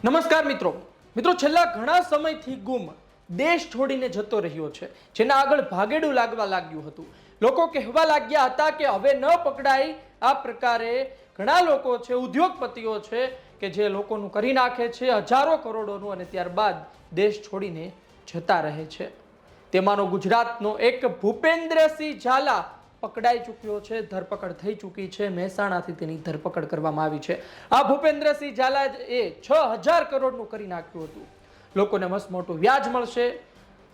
નમસ્કાર મિત્રો છેલ્લા ઘણા સમયથી ગુમ દેશ છોડીને જતો રહ્યો છે, જેના આગળ ભાગેડું લાગવા લાગ્યું હતું. લોકો કહેવા લાગ્યા હતા કે હવે ન પકડાય. આ પ્રકારે ઘણા લોકો છે, ઉદ્યોગપતિઓ છે કે જે લોકોનું કરી નાખે છે હજારો કરોડોનું અને ત્યારબાદ દેશ છોડીને જતા રહે છે. તેમાંનો ગુજરાતનો એક ભૂપેન્દ્રસિંહ ઝાલા પકડાઈ ચૂક્યો છે, ધરપકડ થઈ ચૂકી છે. મહેસાણાથી તેની ધરપકડ કરવામાં આવી છે. આ ભૂપેન્દ્રસિંહ ઝાલા એ 6000 કરોડનું કરી નાખ્યું હતું. લોકોને મસ્ત મોટું વ્યાજ મળશે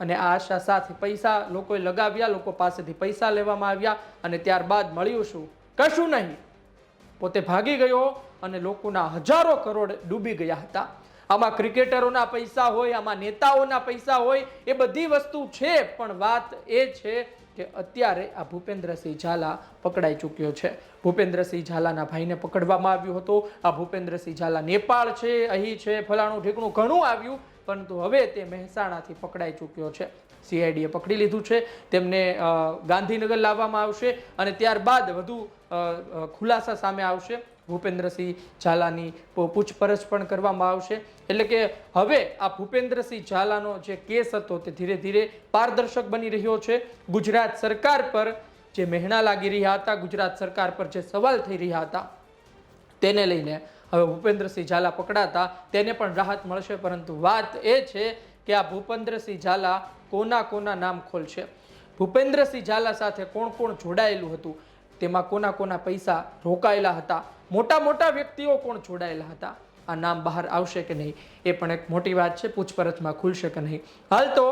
અને આ આશા સાથે પૈસા લોકોએ લગાવ્યા, લોકો પાસેથી પૈસા લેવામાં આવ્યા અને ત્યારબાદ મળ્યું શું? કશું નહીં. પોતે ભાગી ગયો અને લોકોના હજારો કરોડ ડૂબી ગયા હતા. આમાં ક્રિકેટરોના પૈસા હોય, આમાં નેતાઓના પૈસા હોય, એ બધી વસ્તુ છે, પણ વાત એ છે કે અત્યારે આ ભૂપેન્દ્રસિંહ ઝાલા પકડાઈ ચૂક્યો છે. ભૂપેન્દ્રસિંહ ઝાલાના ભાઈને પકડવામાં આવ્યો હતો. આ ભૂપેન્દ્રસિંહ ઝાલા નેપાળ છે, અહીં છે, ફલાણું ઢીકણું ઘણું આવ્યું, પરંતુ હવે તે મહેસાણાથી પકડાઈ ચૂક્યો છે. CIDએ પકડી લીધું છે. તેમને ગાંધીનગર લાવવામાં આવશે અને ત્યારબાદ વધુ ખુલાસા સામે આવશે. ભૂપેન્દ્રસિંહ ઝાલાની પૂછપરછ પણ કરવામાં આવશે. એટલે કે હવે આ ભૂપેન્દ્રસિંહ ઝાલાનો જે કેસ હતો તે ધીરે ધીરે પારદર્શક બની રહ્યો છે. ગુજરાત સરકાર પર જે મહેણા લાગી રહ્યા હતા, ગુજરાત સરકાર પર જે સવાલ થઈ રહ્યા હતા, તેને લઈને હવે ભૂપેન્દ્રસિંહ ઝાલા પકડાતા તેને પણ રાહત મળશે. પરંતુ વાત એ છે કે આ ભૂપેન્દ્રસિંહ ઝાલા કોના નામ ખોલશે, ભૂપેન્દ્રસિંહ ઝાલા સાથે કોણ કોણ જોડાયેલું હતું, તેમાં કોના પૈસા રોકાયેલા હતા, મોટા વ્યક્તિઓ કોણ જોડાયેલા હતા, આ નામ બહાર આવશે કે નહીં એ પણ એક મોટી વાત છે. પૂછપરછમાં ખુલશે કે નહીં. હાલ તો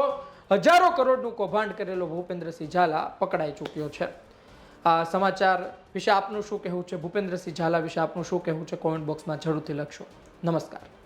હજારો કરોડનું કૌભાંડ કરેલો ભૂપેન્દ્રસિંહ ઝાલા પકડાઈ ચૂક્યો છે. આ સમાચાર વિશે આપનું શું કહેવું છે? ભૂપેન્દ્રસિંહ ઝાલા વિશે આપનું શું કહેવું છે? કોમેન્ટ બોક્સમાં જરૂરથી લખશો. નમસ્કાર.